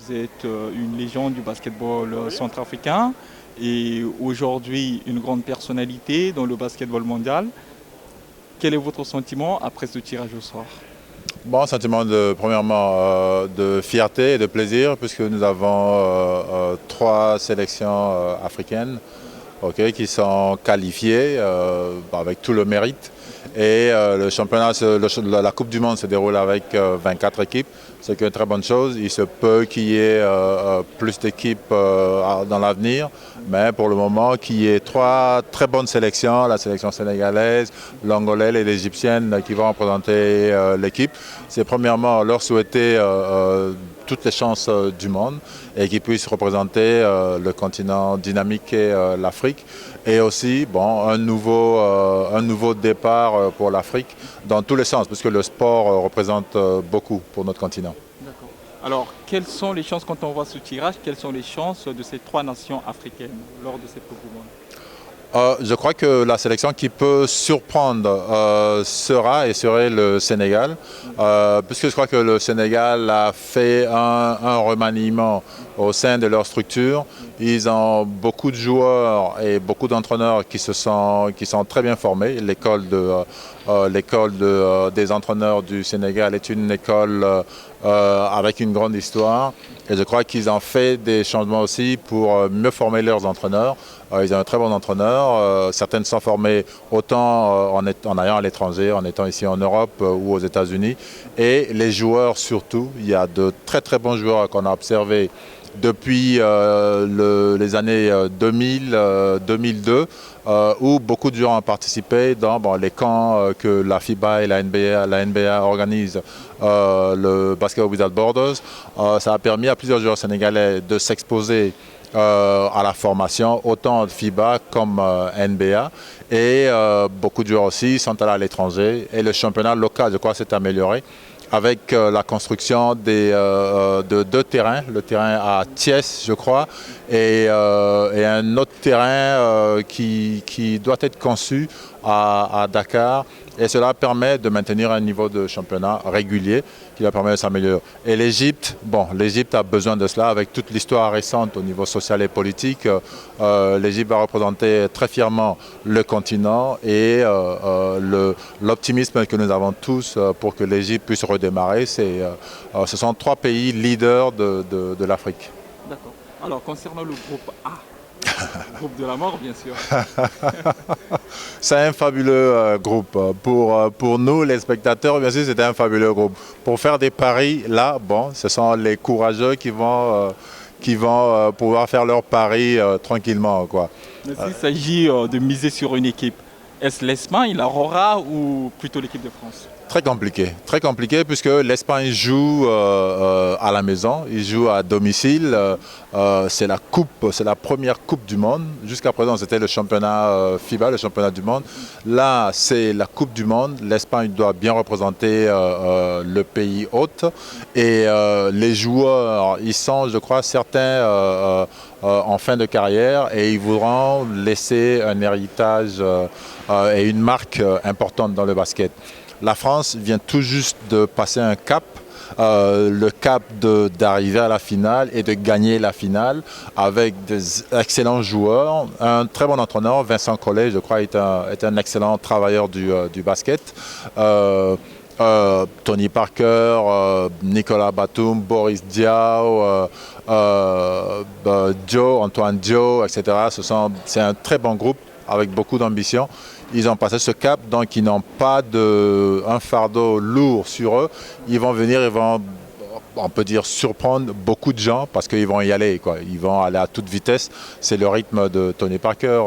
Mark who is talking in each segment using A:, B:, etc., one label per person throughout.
A: Vous êtes une légende du basketball centrafricain et aujourd'hui une grande personnalité dans le basketball mondial. Quel est votre sentiment après ce tirage au sort?
B: Bon, sentiment premièrement de fierté et de plaisir puisque nous avons trois sélections africaines, ok, qui sont qualifiées avec tout le mérite. Et le championnat, la Coupe du Monde se déroule avec 24 équipes, ce qui est une très bonne chose. Il se peut qu'il y ait plus d'équipes dans l'avenir, mais pour le moment, qu'il y ait trois très bonnes sélections, la sélection sénégalaise, l'angolaise et l'égyptienne qui vont représenter l'équipe. C'est premièrement leur souhaiter toutes les chances du monde et qu'ils puissent représenter le continent dynamique qu'est l'Afrique. Et aussi un nouveau départ pour l'Afrique dans tous les sens, parce que le sport représente beaucoup pour notre continent.
A: D'accord. Alors, quelles sont les chances, quand on voit ce tirage, quelles sont les chances de ces trois nations africaines lors de cette Coupe du Monde?
B: Je crois que la sélection qui peut surprendre serait le Sénégal, puisque je crois que le Sénégal a fait un remaniement au sein de leur structure. Ils ont beaucoup de joueurs et beaucoup d'entraîneurs qui sont très bien formés. L'école des entraîneurs du Sénégal est une école avec une grande histoire. Et je crois qu'ils ont fait des changements aussi pour mieux former leurs entraîneurs. Ils ont un très bon entraîneur. Certaines sont formées autant en allant à l'étranger, en étant ici en Europe ou aux États-Unis. Et les joueurs surtout, il y a de très très bons joueurs qu'on a observés depuis les années 2000, 2002, où beaucoup de gens ont participé dans les camps que la FIBA et la NBA organisent, le Basketball Without Borders. Ça a permis à plusieurs joueurs sénégalais de s'exposer à la formation, autant FIBA comme NBA. Et beaucoup de joueurs aussi sont allés à l'étranger. Et le championnat local, je crois, s'est amélioré avec la construction de deux terrains, le terrain à Thiès, je crois, et un autre terrain qui doit être conçu à Dakar. Et cela permet de maintenir un niveau de championnat régulier qui va permettre de s'améliorer. Et l'Égypte, l'Égypte a besoin de cela avec toute l'histoire récente au niveau social et politique. L'Égypte va représenter très fièrement le continent et l'optimisme que nous avons tous pour que l'Égypte puisse redémarrer. Ce sont trois pays leaders de l'Afrique.
A: D'accord. Alors, concernant le groupe A, groupe de la mort, bien sûr.
B: C'est un fabuleux groupe. Pour nous, les spectateurs, bien sûr, c'était un fabuleux groupe. Pour faire des paris, là, ce sont les courageux qui vont pouvoir faire leurs paris tranquillement, quoi.
A: Mais s'il s'agit de miser sur une équipe, est-ce l'Espagne, l'Aurora ou plutôt l'équipe de France?
B: Très compliqué puisque l'Espagne joue à la maison, il joue à domicile. C'est la première coupe du monde. Jusqu'à présent, c'était le championnat FIBA, le championnat du monde. Là, c'est la coupe du monde. L'Espagne doit bien représenter le pays hôte. Et les joueurs, ils sont, je crois, certains en fin de carrière et ils voudront laisser un héritage et une marque importante dans le basket. La France vient tout juste de passer un cap, le cap d'arriver à la finale et de gagner la finale avec des excellents joueurs. Un très bon entraîneur, Vincent Collet, je crois, est un excellent travailleur du basket. Tony Parker, Nicolas Batum, Boris Diaw, Antoine Dio, etc. C'est un très bon groupe avec beaucoup d'ambition. Ils ont passé ce cap, donc ils n'ont pas un fardeau lourd sur eux. Ils vont venir, on peut dire, surprendre beaucoup de gens parce qu'ils vont y aller, quoi. Ils vont aller à toute vitesse. C'est le rythme de Tony Parker,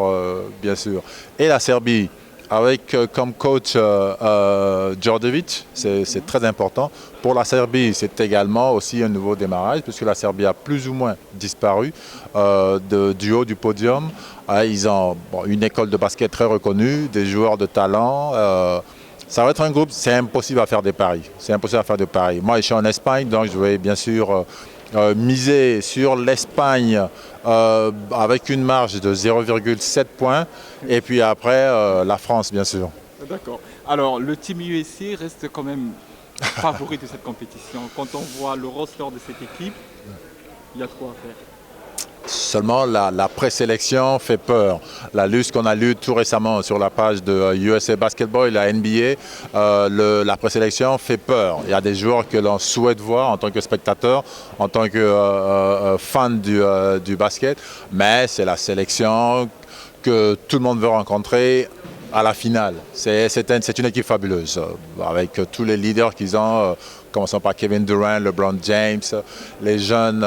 B: bien sûr. Et la Serbie, avec comme coach Djordjevic, c'est très important. Pour la Serbie, c'est également aussi un nouveau démarrage, puisque la Serbie a plus ou moins disparu du haut du podium. Ils ont une école de basket très reconnue, des joueurs de talent. Ça va être un groupe, c'est impossible à faire des paris. C'est impossible à faire des paris. Moi, je suis en Espagne, donc je vais bien sûr miser sur l'Espagne avec une marge de 0,7 points. Et puis après, la France, bien sûr.
A: D'accord. Alors, le Team USA reste quand même favori de cette compétition. Quand on voit le roster de cette équipe, Il y a de quoi faire.
B: Seulement, la présélection fait peur. La liste qu'on a lue tout récemment sur la page de USA Basketball et la NBA, la présélection fait peur. Il y a des joueurs que l'on souhaite voir en tant que spectateur, en tant que fan du basket, mais c'est la sélection que tout le monde veut rencontrer à la finale. C'est une équipe fabuleuse, avec tous les leaders qu'ils ont, commençant par Kevin Durant, LeBron James, les jeunes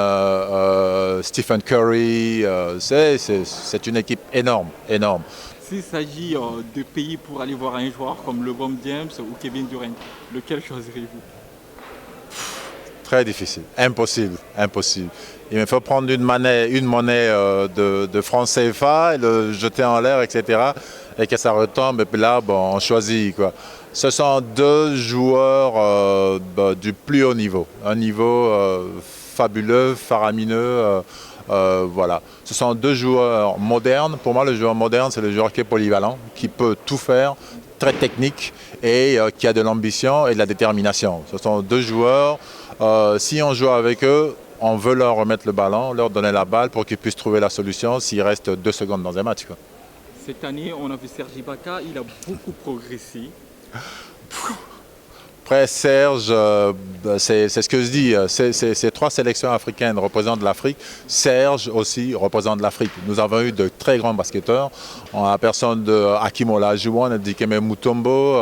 B: Stephen Curry. C'est une équipe énorme, énorme.
A: S'il s'agit de payer pour aller voir un joueur comme LeBron James ou Kevin Durant, lequel choisirez-vous?
B: Très difficile, impossible, impossible. Il me faut prendre une monnaie de francs CFA et le jeter en l'air, etc. Et que ça retombe, et puis là, bon, on choisit, quoi. Ce sont deux joueurs du plus haut niveau, un niveau fabuleux, faramineux. Voilà. Ce sont deux joueurs modernes. Pour moi, le joueur moderne, c'est le joueur qui est polyvalent, qui peut tout faire, très technique et qui a de l'ambition et de la détermination. Ce sont deux joueurs, si on joue avec eux, on veut leur remettre le ballon, leur donner la balle pour qu'ils puissent trouver la solution s'il reste 2 secondes dans un match, quoi.
A: Cette année, on a vu Serge Ibaka, il a beaucoup progressé.
B: Après, Serge, c'est ce que je dis, ces 3 sélections africaines représentent l'Afrique. Serge aussi représente l'Afrique. Nous avons eu de très grands basketteurs, en la personne de Hakim Olajuwon et Dikembe Mutombo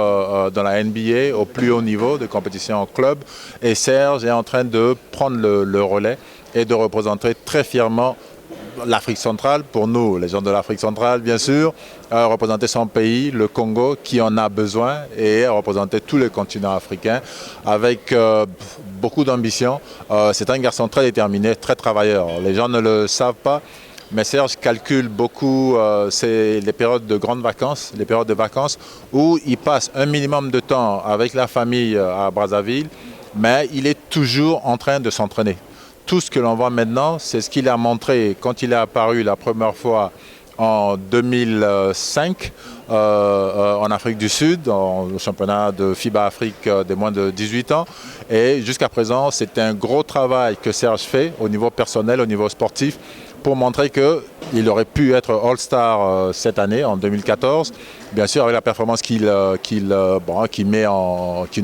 B: dans la NBA au plus haut niveau de compétition en club. Et Serge est en train de prendre le relais et de représenter très fièrement l'Afrique centrale, pour nous, les gens de l'Afrique centrale, bien sûr, représenter son pays, le Congo, qui en a besoin, et représenter tous les continents africains avec beaucoup d'ambition. C'est un garçon très déterminé, très travailleur. Les gens ne le savent pas, mais Serge calcule beaucoup les périodes de grandes vacances, les périodes de vacances où il passe un minimum de temps avec la famille à Brazzaville, mais il est toujours en train de s'entraîner. Tout ce que l'on voit maintenant, c'est ce qu'il a montré quand il est apparu la première fois en 2005 en Afrique du Sud, au championnat de FIBA Afrique des moins de 18 ans. Et jusqu'à présent, c'est un gros travail que Serge fait au niveau personnel, au niveau sportif, pour montrer qu'il aurait pu être All-Star cette année, en 2014. Bien sûr, avec la performance qu'il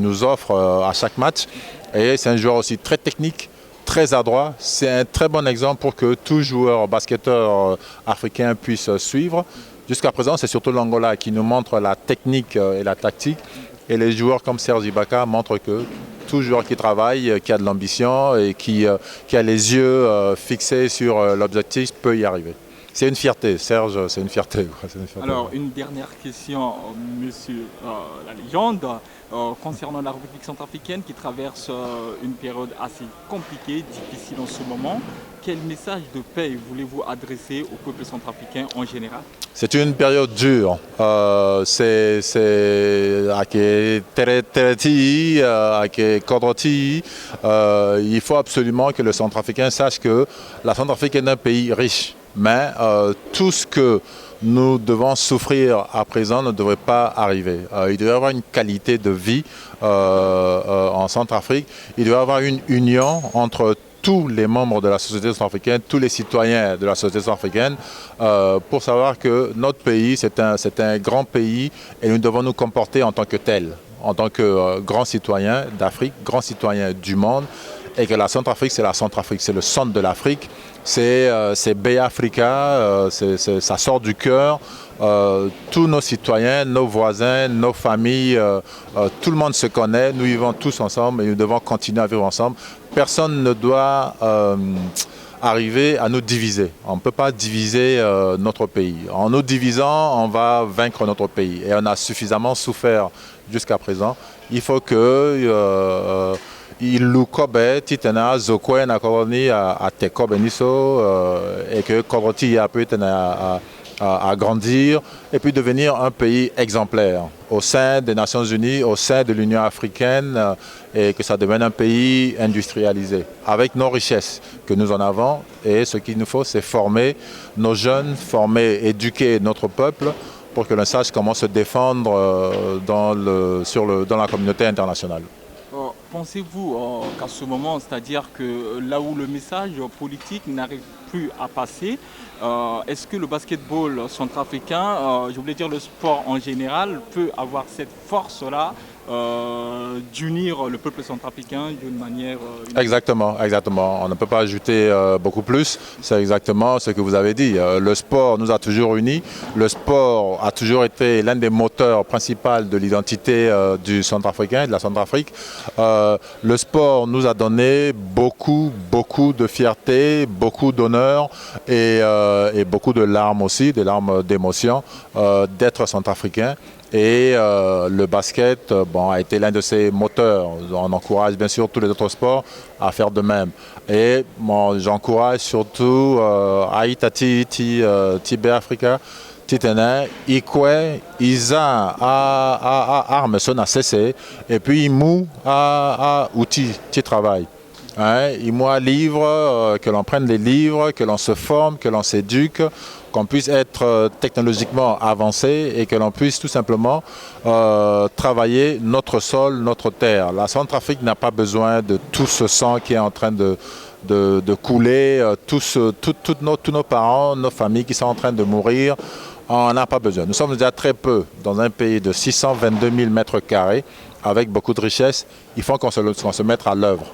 B: nous offre à chaque match. Et c'est un joueur aussi très technique, très adroit. C'est un très bon exemple pour que tout joueur basketteur africain puisse suivre. Jusqu'à présent, c'est surtout l'Angola qui nous montre la technique et la tactique. Et les joueurs comme Serge Ibaka montrent que tout joueur qui travaille, qui a de l'ambition et qui a les yeux fixés sur l'objectif peut y arriver. C'est une fierté, Serge, c'est une fierté.
A: Alors, une dernière question, monsieur la légende, concernant la République centrafricaine qui traverse une période assez compliquée, difficile en ce moment. Quel message de paix voulez-vous adresser au peuple centrafricain en général?
B: C'est une période dure. C'est il faut absolument que le Centrafricain sache que la Centrafrique est un pays riche. Mais tout ce que nous devons souffrir à présent ne devrait pas arriver. Il devrait y avoir une qualité de vie en Centrafrique. Il devrait y avoir une union entre tous les membres de la société centrafricaine, tous les citoyens de la société centrafricaine, pour savoir que notre pays, c'est un grand pays et nous devons nous comporter en tant que tel, en tant que grands citoyens d'Afrique, grands citoyens du monde, et que la Centrafrique, c'est la Centrafrique, c'est le centre de l'Afrique. C'est Bay Africa, ça sort du cœur. Tous nos citoyens, nos voisins, nos familles, tout le monde se connaît. Nous vivons tous ensemble et nous devons continuer à vivre ensemble. Personne ne doit arriver à nous diviser. On ne peut pas diviser notre pays. En nous divisant, on va vaincre notre pays. Et on a suffisamment souffert jusqu'à présent. Il faut que... il kobe titana zokwe na koloni a te kobe niso et que Koroti a pu à grandir et puis devenir un pays exemplaire au sein des Nations Unies, au sein de l'Union africaine et que ça devienne un pays industrialisé avec nos richesses que nous en avons. Et ce qu'il nous faut, c'est former nos jeunes, éduquer notre peuple pour que l'on sache comment se défendre dans la communauté internationale.
A: pensez-vous qu'à ce moment, c'est-à-dire que là où le message politique n'arrive plus à passer, est-ce que le basketball centrafricain, je voulais dire le sport en général, peut avoir cette force-là d'unir le peuple centrafricain d'une manière...
B: Exactement, exactement. On ne peut pas ajouter beaucoup plus. C'est exactement ce que vous avez dit. Le sport nous a toujours unis. Le sport a toujours été l'un des moteurs principaux de l'identité du Centrafricain, de la Centrafrique. Le sport nous a donné beaucoup de fierté, beaucoup d'honneur et beaucoup de larmes aussi, des larmes d'émotion d'être centrafricain. Et le basket a été l'un de ses moteurs. On encourage bien sûr tous les autres sports à faire de même. Et j'encourage surtout Haïti, Tibet Africa, Titene, Ikwe, Isa, Armeson a cessé, et puis Imou a outil, qui travaille. Il m'a livre, que l'on prenne des livres, que l'on se forme, que l'on s'éduque, qu'on puisse être technologiquement avancé et que l'on puisse tout simplement travailler notre sol, notre terre. La Centrafrique n'a pas besoin de tout ce sang qui est en train de couler, tous nos parents, nos familles qui sont en train de mourir. On n'a pas besoin. Nous sommes déjà très peu dans un pays de 622 000 mètres carrés avec beaucoup de richesses. Il faut qu'on se mette à l'œuvre.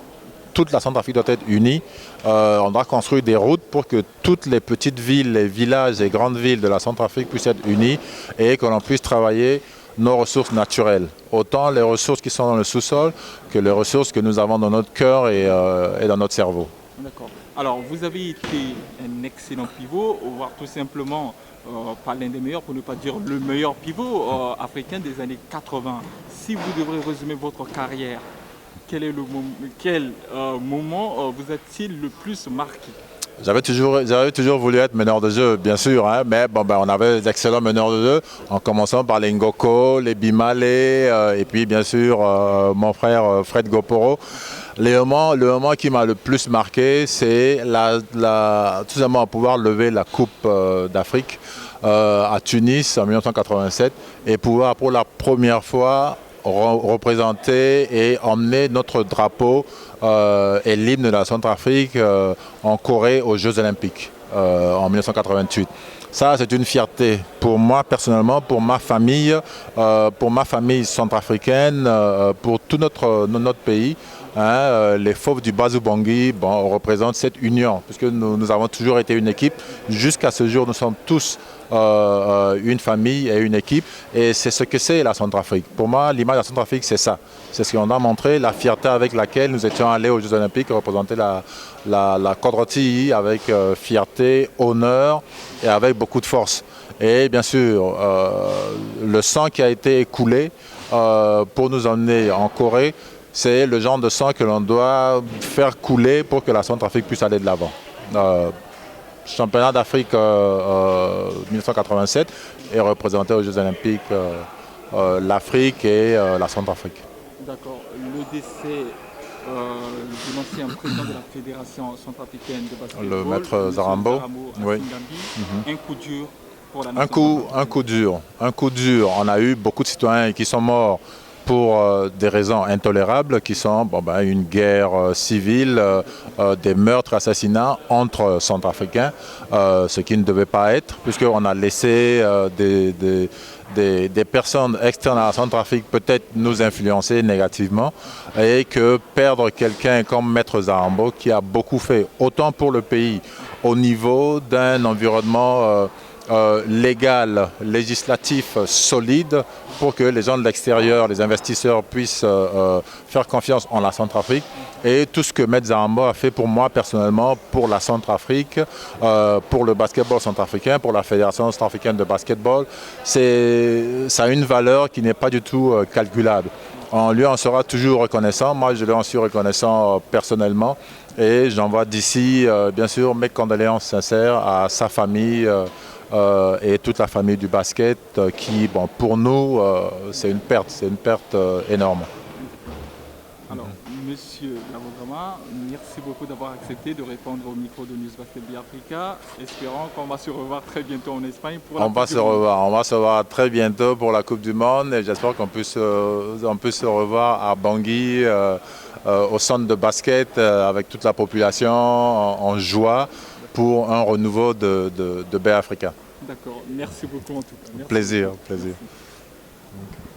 B: Toute la Centrafrique doit être unie. On doit construire des routes pour que toutes les petites villes, les villages et grandes villes de la Centrafrique puissent être unies et que l'on puisse travailler nos ressources naturelles. Autant les ressources qui sont dans le sous-sol que les ressources que nous avons dans notre cœur et dans notre cerveau.
A: D'accord. Alors, vous avez été un excellent pivot, voire tout simplement pas l'un des meilleurs, pour ne pas dire le meilleur pivot africain des années 80. Si vous devrez résumer votre carrière, quel moment vous a-t-il le plus marqué?
B: J'avais toujours voulu être meneur de jeu, bien sûr, mais on avait d'excellents meneurs de jeu, en commençant par les Ngoko, les Bimale, et puis bien sûr mon frère Fred Goporo. Le moment qui m'a le plus marqué, c'est tout simplement pouvoir lever la Coupe d'Afrique à Tunis en 1987 et pouvoir pour la première fois représenter et emmener notre drapeau et l'hymne de la Centrafrique en Corée aux Jeux Olympiques en 1988. Ça, c'est une fierté pour moi personnellement, pour ma famille centrafricaine, pour tout notre pays. Les Fauves du Bazou-Bangui représentent cette union, puisque nous avons toujours été une équipe. Jusqu'à ce jour, nous sommes tous une famille et une équipe. Et c'est ce que c'est la Centrafrique. Pour moi, l'image de la Centrafrique, c'est ça. C'est ce qu'on a montré, la fierté avec laquelle nous étions allés aux Jeux Olympiques, représenter la Kodroti avec fierté, honneur et avec beaucoup de force. Et bien sûr, le sang qui a été écoulé pour nous emmener en Corée, c'est le genre de sang que l'on doit faire couler pour que la Centrafrique puisse aller de l'avant. Championnat d'Afrique 1987 et représenté aux Jeux Olympiques l'Afrique et la Centrafrique.
A: D'accord. Le décès de l'ancien président de la Fédération centrafricaine de basketball,
B: le maître Zarambo, oui.
A: Un coup dur pour la nation.
B: Un coup dur. On a eu beaucoup de citoyens qui sont morts pour des raisons intolérables qui sont une guerre civile, des meurtres, assassinats entre Centrafricains, ce qui ne devait pas être, puisqu'on a laissé des personnes externes à la Centrafrique peut-être nous influencer négativement, et que perdre quelqu'un comme Maître Zarambo, qui a beaucoup fait, autant pour le pays, au niveau d'un environnement légal, législatif, solide, pour que les gens de l'extérieur, les investisseurs puissent faire confiance en la Centrafrique. Et tout ce que Maître Zarambo a fait pour moi personnellement, pour la Centrafrique, pour le basketball centrafricain, pour la Fédération centrafricaine de basketball, ça a une valeur qui n'est pas du tout calculable. On lui en sera toujours reconnaissant. Moi, je lui en suis reconnaissant personnellement. Et j'envoie d'ici, bien sûr, mes condoléances sincères à sa famille, et toute la famille du basket qui, pour nous, c'est une perte énorme.
A: Alors, Monsieur Lavograma, merci beaucoup. beaucoup d'avoir accepté de répondre au micro de News Basket Africa. Espérons qu'on va se revoir très bientôt en Espagne pour la
B: On va
A: Coupe du
B: se
A: Monde.
B: revoir. On va se revoir très bientôt pour la Coupe du Monde et j'espère qu'on puisse se revoir à Bangui, au centre de basket, avec toute la population en joie pour un renouveau de Bay Africa.
A: D'accord, merci beaucoup en tout cas. Merci.
B: Plaisir, plaisir.
A: Merci.